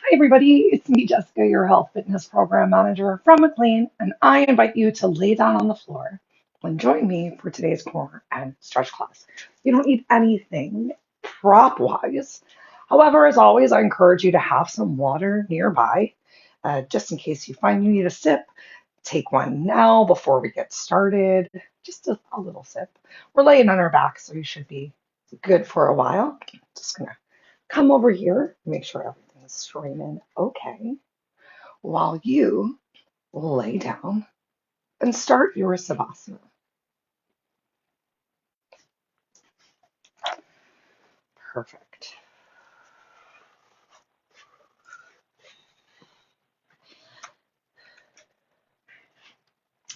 Hi, everybody. It's me, Jessica, your health fitness program manager from McLean, and I invite you to lay down on the floor and join me for today's core and stretch class. You don't need anything prop wise. However, as always, I encourage you to have some water nearby just in case you find you need a sip. Take one now before we get started. Just a little sip. We're laying on our back, so you should be good for a while. Just gonna come over here, make sure everything is streaming okay, while you lay down and start your savasana. Perfect.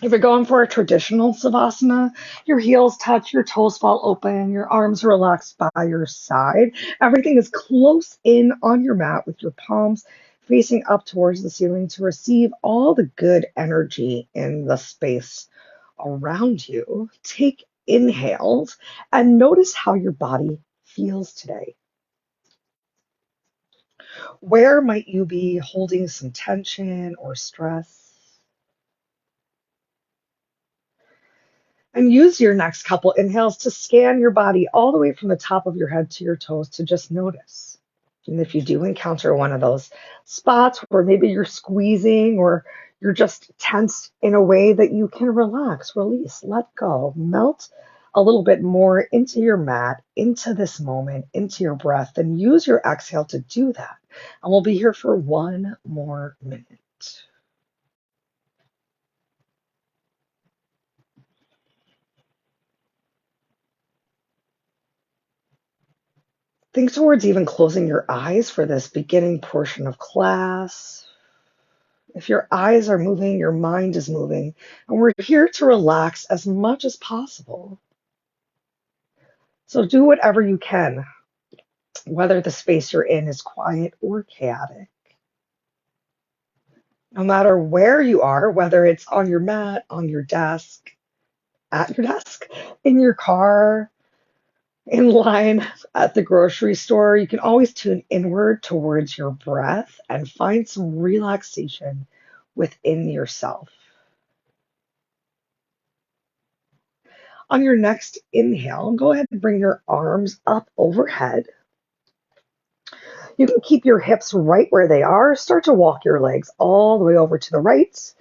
If you're going for a traditional savasana, your heels touch, your toes fall open, your arms relaxed by your side. Everything is close in on your mat with your palms facing up towards the ceiling to receive all the good energy in the space around you. Take inhales and notice how your body feels today. Where might you be holding some tension or stress? And use your next couple inhales to scan your body all the way from the top of your head to your toes to just notice. And if you do encounter one of those spots where maybe you're squeezing or you're just tense in a way that you can relax, release, let go, melt a little bit more into your mat, into this moment, into your breath, and use your exhale to do that. And we'll be here for one more minute. Think towards even closing your eyes for this beginning portion of class. If your eyes are moving, your mind is moving, and we're here to relax as much as possible. So do whatever you can, whether the space you're in is quiet or chaotic. No matter where you are, whether it's on your mat, on your desk, at your desk, in your car, in line at the grocery store, you can always tune inward towards your breath and find some relaxation within yourself. On your next inhale, go ahead and bring your arms up overhead. You can keep your hips right where they are. Start to walk your legs all the way over to the right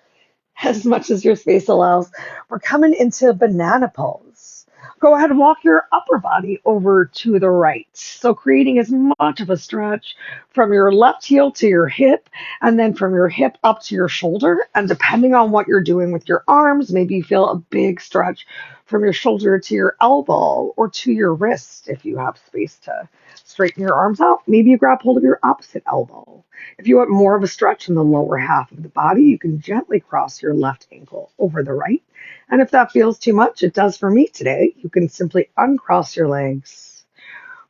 as much as your space allows. We're coming into banana pose. Go ahead and walk your upper body over to the right. So creating as much of a stretch from your left heel to your hip, and then from your hip up to your shoulder. And depending on what you're doing with your arms, maybe you feel a big stretch from your shoulder to your elbow or to your wrist if you have space to straighten your arms out. Maybe you grab hold of your opposite elbow. If you want more of a stretch in the lower half of the body, you can gently cross your left ankle over the right. And if that feels too much, it does for me today, you can simply uncross your legs,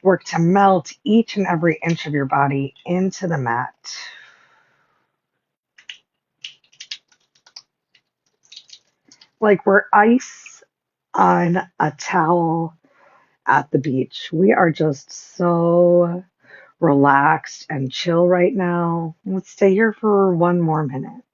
work to melt each and every inch of your body into the mat. Like we're ice on a towel at the beach. We are just so relaxed and chill right now. Let's stay here for one more minute.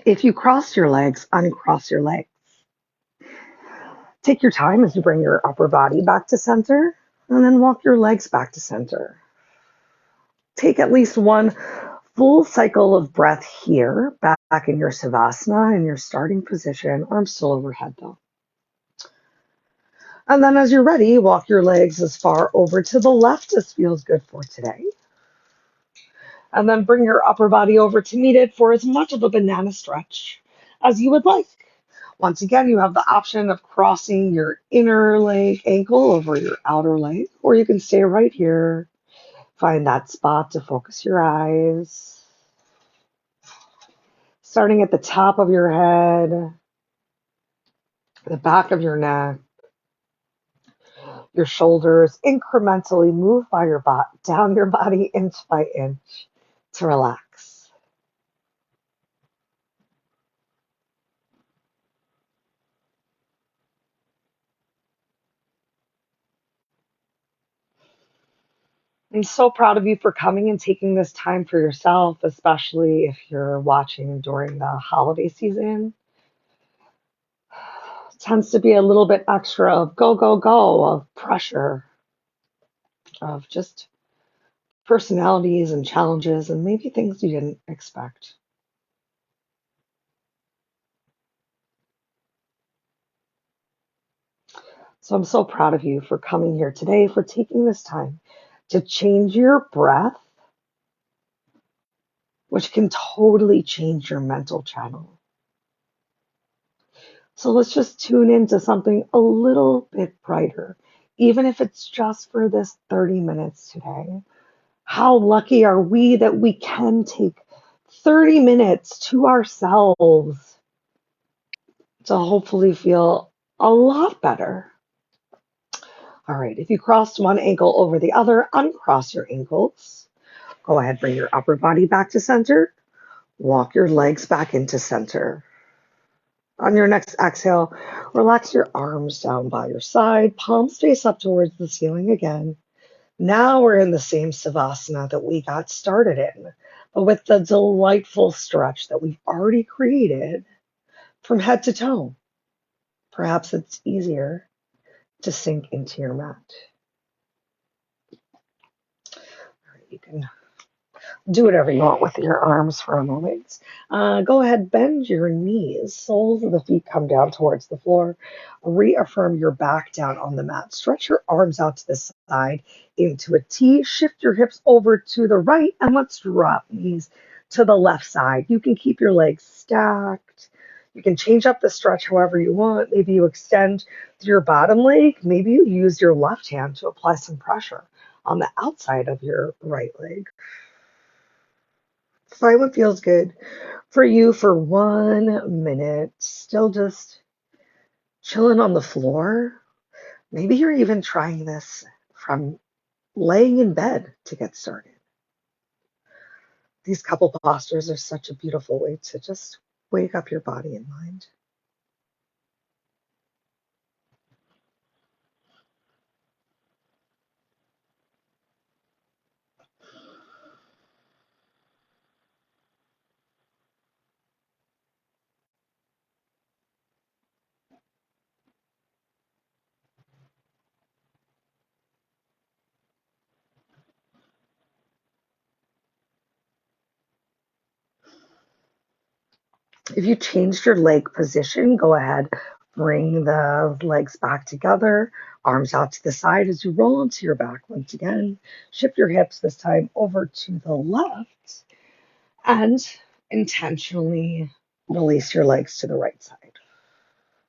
If you cross your legs, uncross your legs. Take your time as you bring your upper body back to center and then walk your legs back to center. Take at least one Full cycle of breath here, back in your savasana in your starting position. Arms still overhead though. And then as you're ready, walk your legs as far over to the left as feels good for today. And then bring your upper body over to meet it for as much of a banana stretch as you would like. Once again, you have the option of crossing your inner leg ankle over your outer leg, or you can stay right here. Find that spot to focus your eyes. Starting at the top of your head, the back of your neck, your shoulders incrementally move by your down your body inch by inch to relax. I'm so proud of you for coming and taking this time for yourself, especially if you're watching during the holiday season. It tends to be a little bit extra of go, go, go, of pressure, of just personalities and challenges and maybe things you didn't expect. So I'm so proud of you for coming here today, for taking this time to change your breath, which can totally change your mental channel. So let's just tune into something a little bit brighter, even if it's just for this 30 minutes today. How lucky are we that we can take 30 minutes to ourselves to hopefully feel a lot better. All right, if you crossed one ankle over the other, uncross your ankles. Go ahead, bring your upper body back to center. Walk your legs back into center. On your next exhale, relax your arms down by your side, palms face up towards the ceiling again. Now we're in the same savasana that we got started in, but with the delightful stretch that we've already created from head to toe. Perhaps it's easier to sink into your mat. You can do whatever you want with your arms for a moment. Go ahead, bend your knees. Soles of the feet come down towards the floor. Reaffirm your back down on the mat. Stretch your arms out to the side into a T. Shift your hips over to the right, and let's drop knees to the left side. You can keep your legs stacked. You can change up the stretch however you want. Maybe you extend through your bottom leg. Maybe you use your left hand to apply some pressure on the outside of your right leg. Find what feels good for you for 1 minute. Still just chilling on the floor. Maybe you're even trying this from laying in bed to get started. These couple postures are such a beautiful way to just wake up your body and mind. If you changed your leg position, go ahead, bring the legs back together, arms out to the side as you roll onto your back once again. Shift your hips this time over to the left and intentionally release your legs to the right side.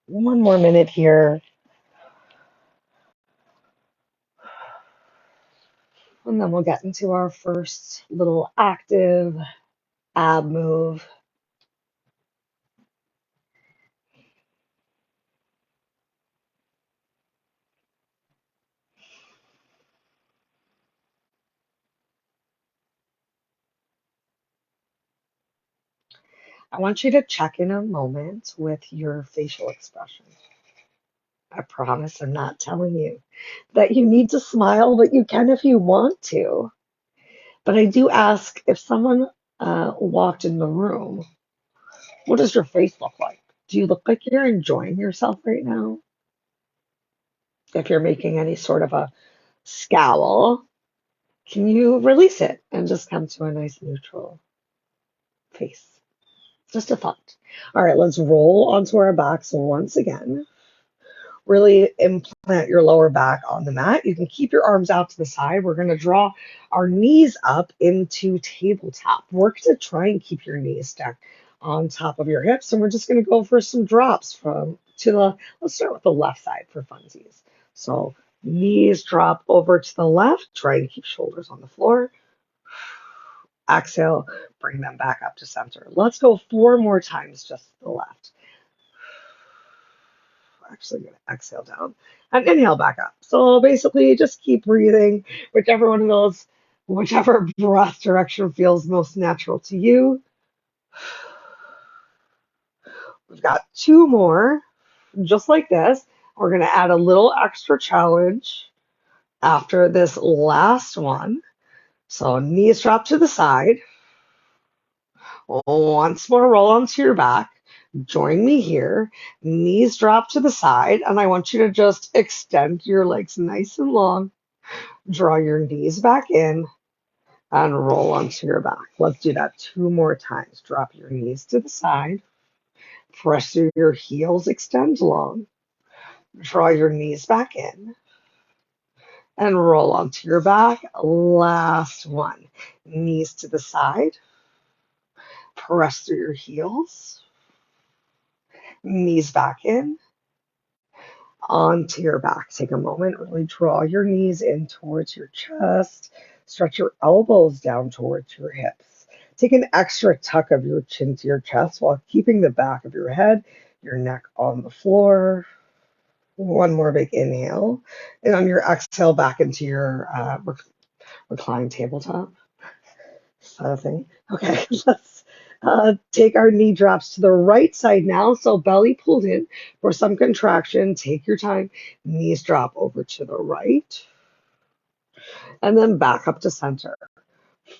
1 more minute here. And then we'll get into our first little active ab move. I want you to check in a moment with your facial expression. I promise I'm not telling you that you need to smile, but you can if you want to. But I do ask, if someone walked in the room, what does your face look like? Do you look like you're enjoying yourself right now? If you're making any sort of a scowl, can you release it and just come to a nice neutral? face. Just a thought. All right, let's roll onto our backs once again. Really implant your lower back on the mat. You can keep your arms out to the side. We're going to draw our knees up into tabletop. Work to try and keep your knees stacked on top of your hips. And we're just going to go for some drops from to the, let's start with the left side for funsies. So knees drop over to the left. Try and keep shoulders on the floor. Exhale, bring them back up to center. Let's go 4 more times just to the left. Actually going to exhale down and inhale back up. So basically just keep breathing, whichever one of those, whichever breath direction feels most natural to you. We've got 2 more, just like this. We're going to add a little extra challenge after this last one. So knees drop to the side. Once more, roll onto your back. Join me here. Knees drop to the side, and I want you to just extend your legs nice and long. Draw your knees back in and roll onto your back. Let's do that 2 more times. Drop your knees to the side. Press through your heels, extend long. Draw your knees back in and roll onto your back. Last one. Knees to the side. Press through your heels. Knees back in. Onto your back. Take a moment, really draw your knees in towards your chest. Stretch your elbows down towards your hips. Take an extra tuck of your chin to your chest while keeping the back of your head, your neck on the floor. One more big inhale. And on your exhale, back into your reclined tabletop. Is that a thing? Okay, let's take our knee drops to the right side now. So belly pulled in for some contraction. Take your time. Knees drop over to the right. And then back up to center.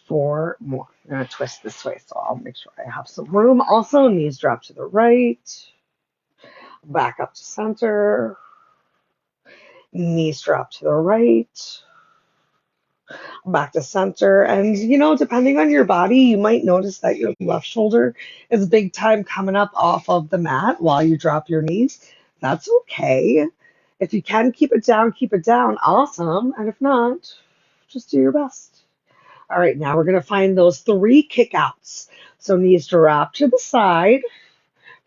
4 more. I'm going to twist this way so I'll make sure I have some room. Also, knees drop to the right. Back up to center. Knees drop to the right. Back to center. And, depending on your body, you might notice that your left shoulder is big time coming up off of the mat while you drop your knees. That's okay. If you can keep it down, keep it down. Awesome. And if not, just do your best. All right, now we're going to find those 3 kick-outs. So knees drop to the side.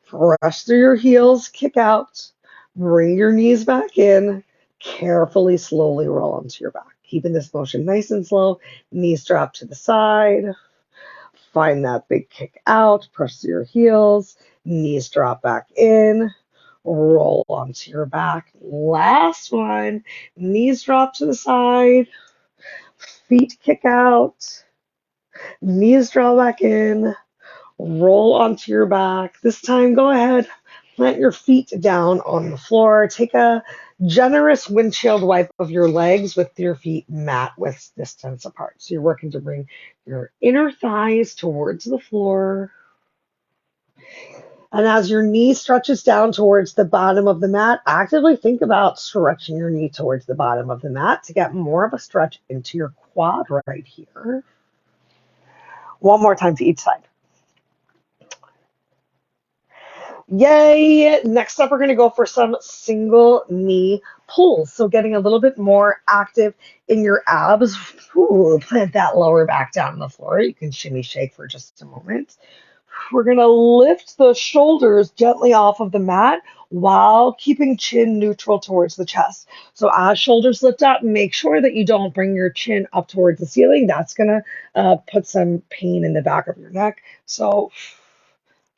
Press through your heels, kick out. Bring your knees back in. Carefully, slowly roll onto your back. Keeping this motion nice and slow. Knees drop to the side. Find that big kick out. Press through your heels. Knees drop back in. Roll onto your back. Last one. Knees drop to the side. Feet kick out. Knees draw back in. Roll onto your back. This time, go ahead. Plant your feet down on the floor. Take a generous windshield wipe of your legs with your feet mat width distance apart. So you're working to bring your inner thighs towards the floor. And as your knee stretches down towards the bottom of the mat, actively think about stretching your knee towards the bottom of the mat to get more of a stretch into your quad right here. One more time to each side. Yay! Next up, we're going to go for some single knee pulls. So getting a little bit more active in your abs. Ooh, plant that lower back down on the floor. You can shimmy shake for just a moment. We're going to lift the shoulders gently off of the mat while keeping chin neutral towards the chest. So as shoulders lift up, make sure that you don't bring your chin up towards the ceiling. That's going to put some pain in the back of your neck. So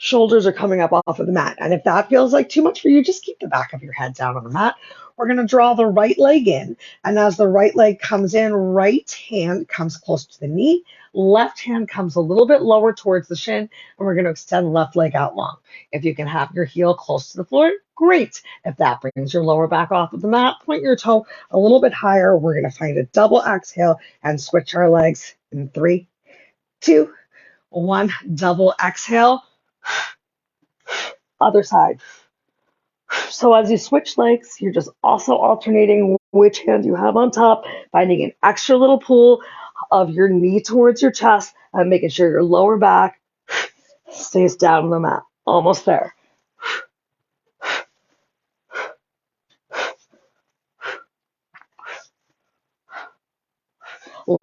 shoulders are coming up off of the mat. And if that feels like too much for you, just keep the back of your head down on the mat. We're going to draw the right leg in. And as the right leg comes in, right hand comes close to the knee. Left hand comes a little bit lower towards the shin. And we're going to extend left leg out long. If you can have your heel close to the floor, great. If that brings your lower back off of the mat, point your toe a little bit higher. We're going to find a double exhale and switch our legs in 3, 2, 1. Double exhale. Other side. So as you switch legs, you're just also alternating which hand you have on top, finding an extra little pull of your knee towards your chest and making sure your lower back Stays down on the mat. Almost there.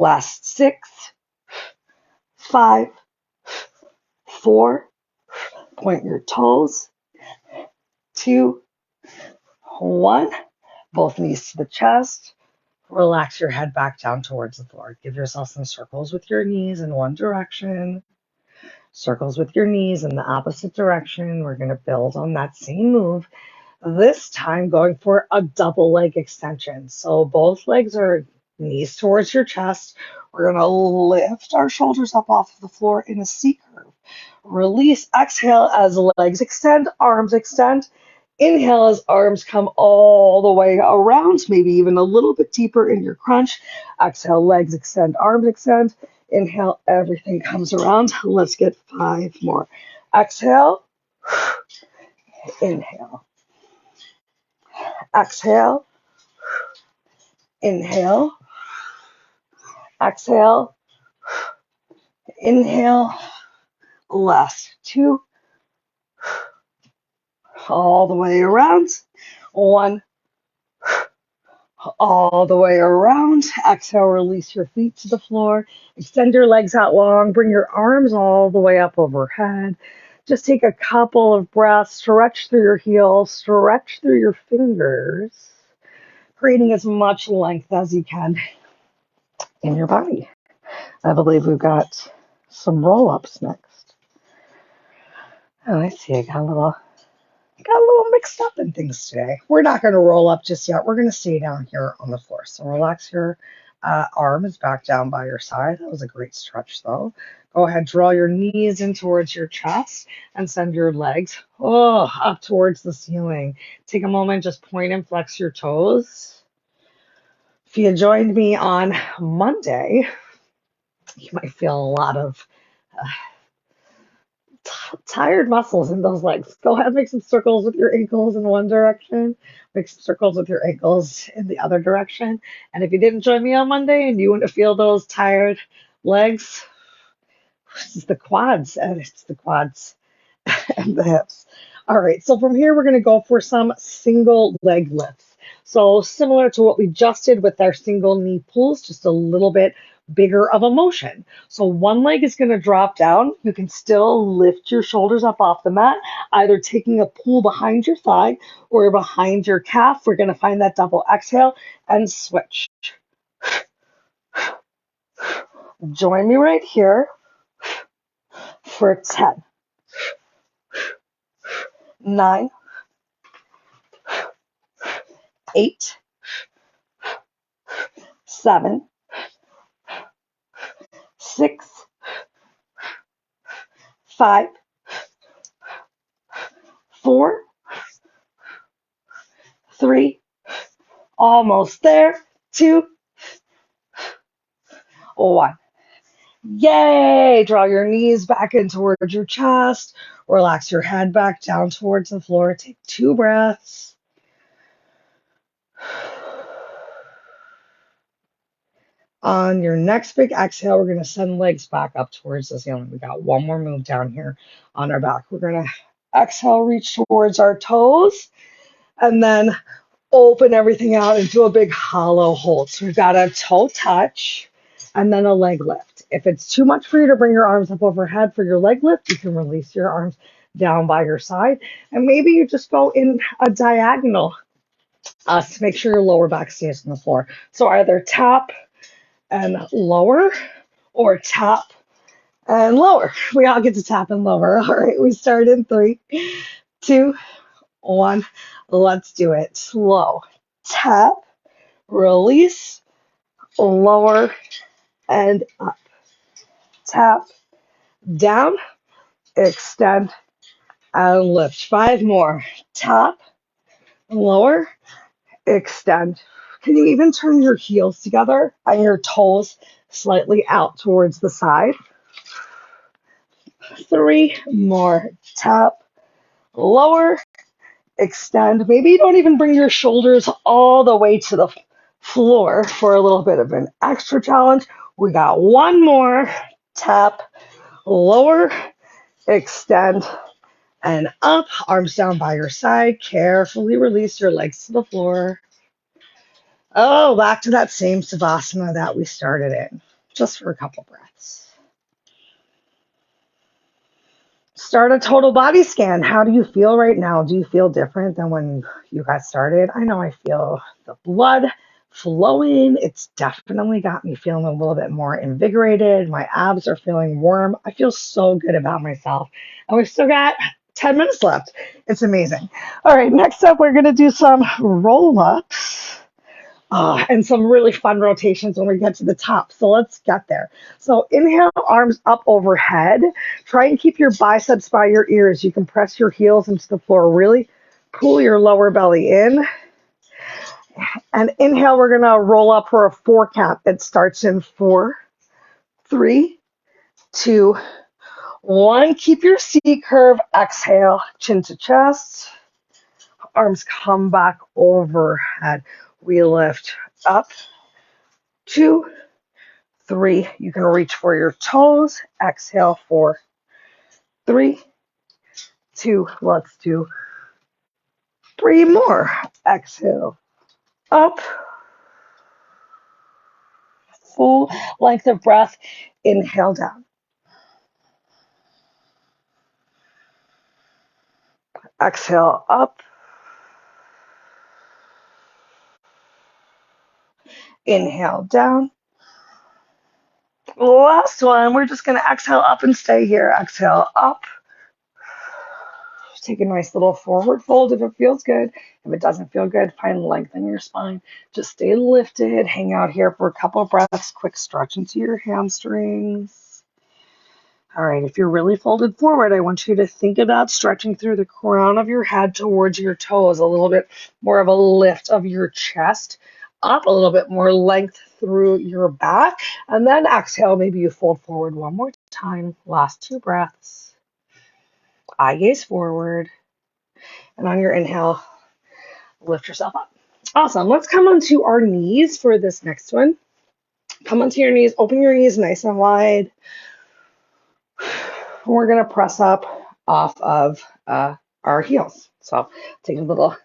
Last 6, 5, 4, point your toes, 2, 1, both knees to the chest. Relax your head back down towards the floor. Give yourself some circles with your knees in one direction, circles with your knees in the opposite direction. We're going to build on that same move. This time going for a double leg extension. So both legs are knees towards your chest. We're going to lift our shoulders up off of the floor in a C curve. Release, exhale as legs extend, arms extend. Inhale as arms come all the way around, maybe even a little bit deeper in your crunch. Exhale, legs extend, arms extend. Inhale, everything comes around. Let's get 5 more. Exhale, inhale. Exhale, inhale, exhale, inhale. Last 2, all the way around. 1, all the way around. Exhale, release your feet to the floor. Extend your legs out long. Bring your arms all the way up overhead. Just take a couple of breaths. Stretch through your heels. Stretch through your fingers, creating as much length as you can in your body. I believe we've got some roll-ups next. Oh, I see. I got a little mixed up in things today. We're not going to roll up just yet. We're going to stay down here on the floor. So relax your arms back down by your side. That was a great stretch, though. Go ahead, draw your knees in towards your chest and send your legs up towards the ceiling. Take a moment, just point and flex your toes. If you joined me on Monday, you might feel a lot of tired muscles in those legs. Go ahead, make some circles with your ankles in one direction, make some circles with your ankles in the other direction. And if you didn't join me on Monday and you want to feel those tired legs, it's the quads, and it's the quads and the hips. All right, so from here, we're going to go for some single leg lifts. So similar to what we just did with our single knee pulls, just a little bit bigger of a motion. So one leg is going to drop down. You can still lift your shoulders up off the mat, either taking a pull behind your thigh or behind your calf. We're going to find that double exhale and switch. Join me right here for 10, 9, 8, 7, 6, 5, 4, 3, almost there, 2, 1. Yay! Draw your knees back in towards your chest. Relax your head back down towards the floor. Take 2 breaths. On your next big exhale, we're going to send legs back up towards the ceiling. We got one more move down here on our back. We're going to exhale, reach towards our toes, and then open everything out into a big hollow hold. So we've got a toe touch and then a leg lift. If it's too much for you to bring your arms up overhead for your leg lift, you can release your arms down by your side. And maybe you just go in a diagonal to make sure your lower back stays on the floor. So either tap and lower or tap and lower. We all get to tap and lower. All right, we start in 3, 2, 1. Let's do it. Slow. Tap, release, lower, and up. Tap, down, extend, and lift. 5 more. Tap, lower, extend. Can you even turn your heels together and your toes slightly out towards the side? 3 more. Tap, lower, extend. Maybe you don't even bring your shoulders all the way to the floor for a little bit of an extra challenge. We got 1 more. Tap, lower, Extend and up, arms down by your side. Carefully release your legs to the floor. Oh, back to that same savasana that we started in, just for a couple breaths. Start a total body scan. How do you feel right now? Do you feel different than when you got started? I know I feel the blood flowing. It's definitely got me feeling a little bit more invigorated. My abs are feeling warm. I feel so good about myself. And we've still got 10 minutes left. It's amazing. All right, next up, we're going to do some roll ups. And some really fun rotations when we get to the top. So let's get there. So inhale, arms up overhead. Try and keep your biceps by your ears. You can press your heels into the floor. Really pull your lower belly in. And inhale, we're going to roll up for a 4 count. It starts in 4, 3, 2, 1. Keep your C curve. Exhale, chin to chest. Arms come back overhead. We lift up. 2, 3. You can reach for your toes. Exhale, 4, 3, 2. Let's do 3 more. Exhale, up. Full length of breath. Inhale down. Exhale, up. Inhale down. Last one. We're just going to exhale up and stay here. Exhale up. Take a nice little forward fold if it feels good. If it doesn't feel good, find length in your spine. Just stay lifted. Hang out here for a couple of breaths. Quick stretch into your hamstrings. All right, if you're really folded forward, I want you to think about stretching through the crown of your head towards your toes, a little bit more of a lift of your chest up, a little bit more length through your back, and then exhale. Maybe you fold forward one more time. Last 2 breaths. Eye gaze forward. And on your inhale, lift yourself up. Awesome. Let's come onto our knees for this next one. Come onto your knees. Open your knees nice and wide. We're going to press up off of our heels. So take a little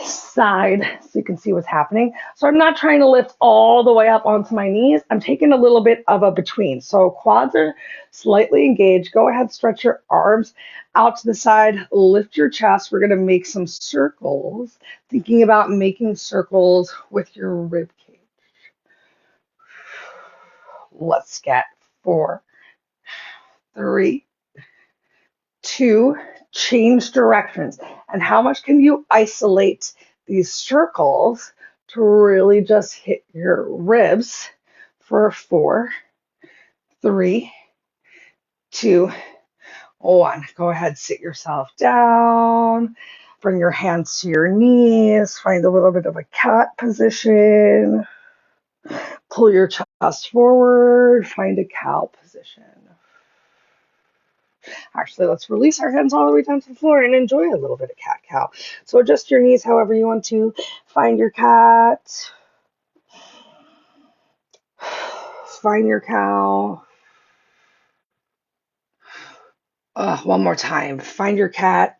side so you can see what's happening. So I'm not trying to lift all the way up onto my knees. I'm taking a little bit of a between. So quads are slightly engaged. Go ahead, stretch your arms out to the side, lift your chest. We're going to make some circles, thinking about making circles with your rib cage. Let's get 4, 3, 2, change directions. And how much can you isolate these circles to really just hit your ribs for 4, 3, 2, 1. Go ahead, sit yourself down. Bring your hands to your knees. Find a little bit of a cat position. Pull your chest forward. Find a cow position. Actually, let's release our hands all the way down to the floor and enjoy a little bit of cat-cow. So adjust your knees however you want to. Find your cat. Find your cow. One more time. Find your cat.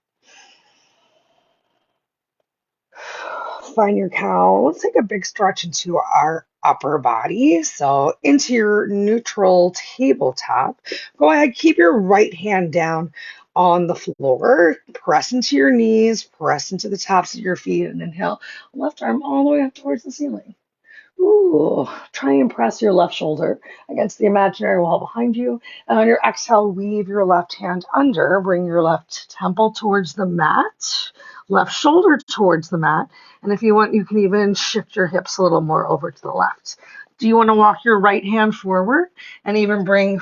Find your cow. Let's take a big stretch into our upper body. So into your neutral tabletop. Go ahead, keep your right hand down on the floor. Press into your knees, press into the tops of your feet, and inhale. Left arm all the way up towards the ceiling. Ooh, try and press your left shoulder against the imaginary wall behind you. And on your exhale, weave your left hand under. Bring your left temple towards the mat, left shoulder towards the mat. And if you want, you can even shift your hips a little more over to the left. Do you want to walk your right hand forward and even bring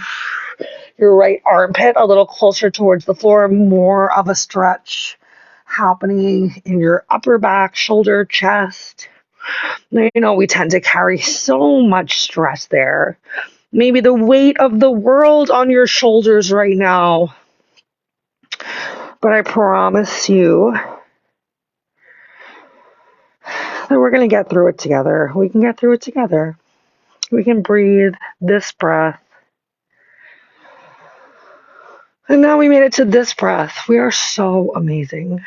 your right armpit a little closer towards the floor? More of a stretch happening in your upper back, shoulder, chest. You know, we tend to carry so much stress there. Maybe the weight of the world on your shoulders right now. But I promise you that we're going to get through it together. We can get through it together. We can breathe this breath And now we made it to this breath. We are so amazing.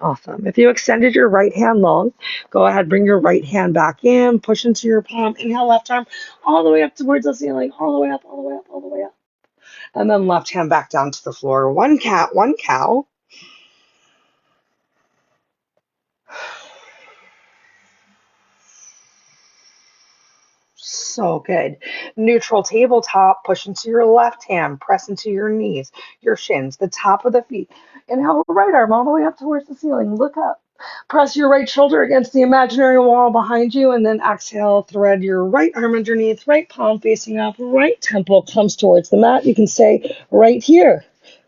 Awesome. If you extended your right hand long, go ahead, bring your right hand back in, push into your palm, inhale left arm all the way up towards the ceiling, all the way up, all the way up, all the way up. And then left hand back down to the floor. One cat, one cow. So good. Neutral tabletop, push into your left hand, press into your knees, your shins, the top of the feet. Inhale, right arm all the way up towards the ceiling. Look up. Press your right shoulder against the imaginary wall behind you, and then exhale, thread your right arm underneath, right palm facing up, right temple comes towards the mat. You can stay right here.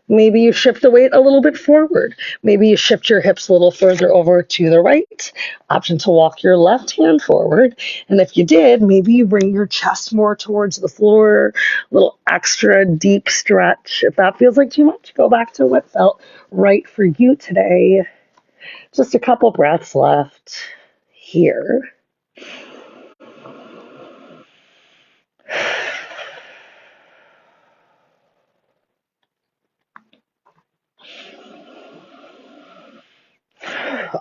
Maybe you shift the weight a little bit forward. Maybe you shift your hips a little further over to the right. Option to walk your left hand forward. And if you did, maybe you bring your chest more towards the floor, a little extra deep stretch. If that feels like too much, go back to what felt right for you today. Just a couple breaths left here.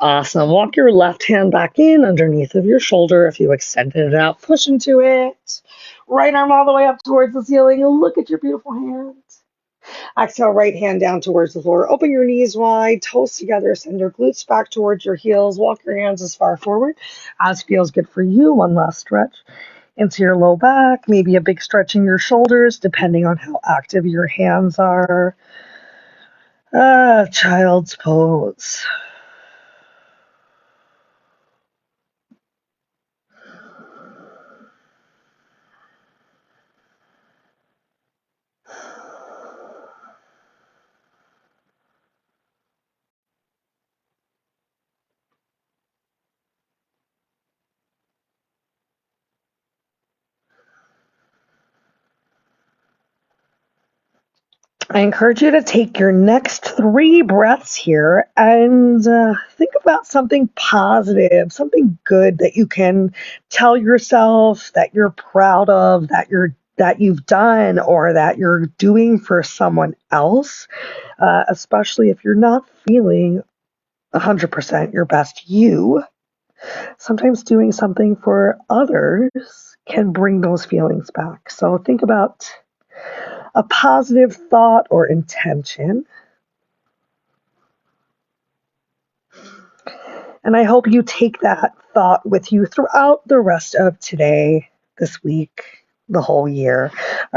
Awesome. Walk your left hand back in underneath of your shoulder. If you extended it out, push into it. Right arm all the way up towards the ceiling. Look at your beautiful hands. Exhale, right hand down towards the floor. Open your knees wide, toes together. Send your glutes back towards your heels. Walk your hands as far forward as feels good for you. One last stretch into your low back. Maybe a big stretch in your shoulders, depending on how active your hands are. Child's pose. I encourage you to take your next 3 breaths here and think about something positive, something good that you can tell yourself that you're proud of, that you've done, or that you're doing for someone else. Especially if you're not feeling 100% your best you. Sometimes doing something for others can bring those feelings back. So think about a positive thought or intention. And I hope you take that thought with you throughout the rest of today, this week, the whole year.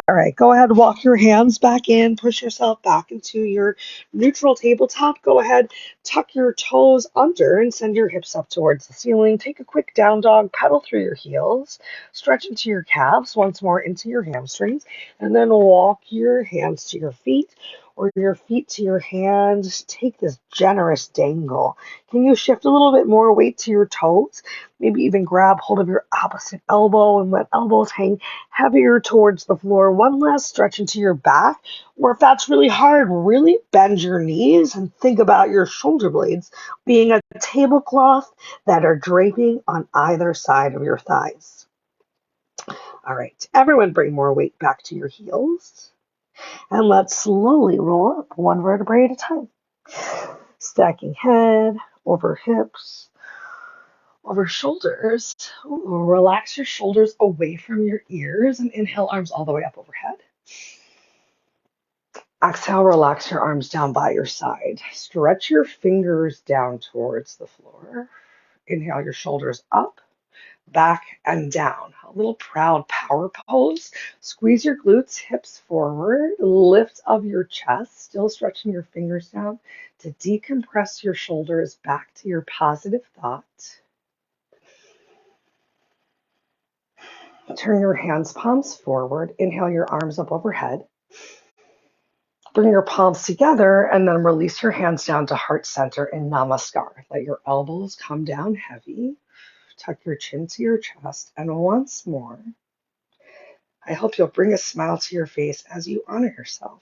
All right, go ahead, walk your hands back in, push yourself back into your neutral tabletop. Go ahead, tuck your toes under and send your hips up towards the ceiling. Take a quick down dog, pedal through your heels, stretch into your calves, once more into your hamstrings, and then walk your hands to your feet or your feet to your hands. Take this generous dangle. Can you shift a little bit more weight to your toes? Maybe even grab hold of your opposite elbow and let elbows hang heavier towards the floor. One last stretch into your back. Or if that's really hard, really bend your knees and think about your shoulder blades being a tablecloth that are draping on either side of your thighs. All right, everyone bring more weight back to your heels. And let's slowly roll up one vertebrae at a time. Stacking head over hips, over shoulders. Ooh, relax your shoulders away from your ears and inhale, arms all the way up overhead. Exhale, relax your arms down by your side. Stretch your fingers down towards the floor. Inhale your shoulders up, back, and down. A little proud power pose. Squeeze your glutes, hips forward. Lift of your chest, still stretching your fingers down to decompress your shoulders back to your positive thought. Turn your hands, palms forward. Inhale your arms up overhead. Bring your palms together and then release your hands down to heart center in Namaskar. Let your elbows come down heavy. Tuck your chin to your chest. And once more, I hope you'll bring a smile to your face as you honor yourself.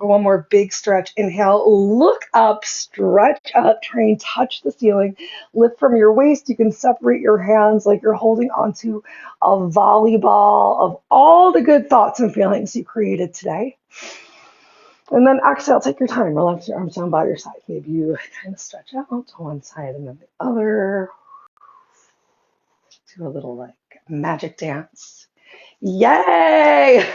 One more big stretch. Inhale, look up, stretch up, try and touch the ceiling. Lift from your waist. You can separate your hands like you're holding onto a volleyball of all the good thoughts and feelings you created today. And then exhale, take your time. Relax your arms down by your side. Maybe you kind of stretch out to one side and then the other. Do a little like magic dance. Yay!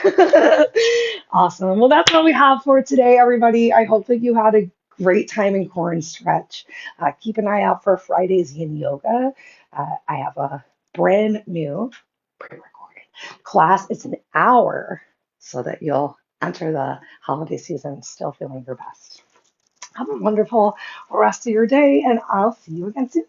Awesome. Well, that's all we have for today, everybody. I hope that you had a great time in core and stretch. Keep an eye out for Friday's yin yoga. I have a brand new pre-recorded class. It's an hour so that you'll enter the holiday season still feeling your best. Have a wonderful rest of your day, and I'll see you again soon.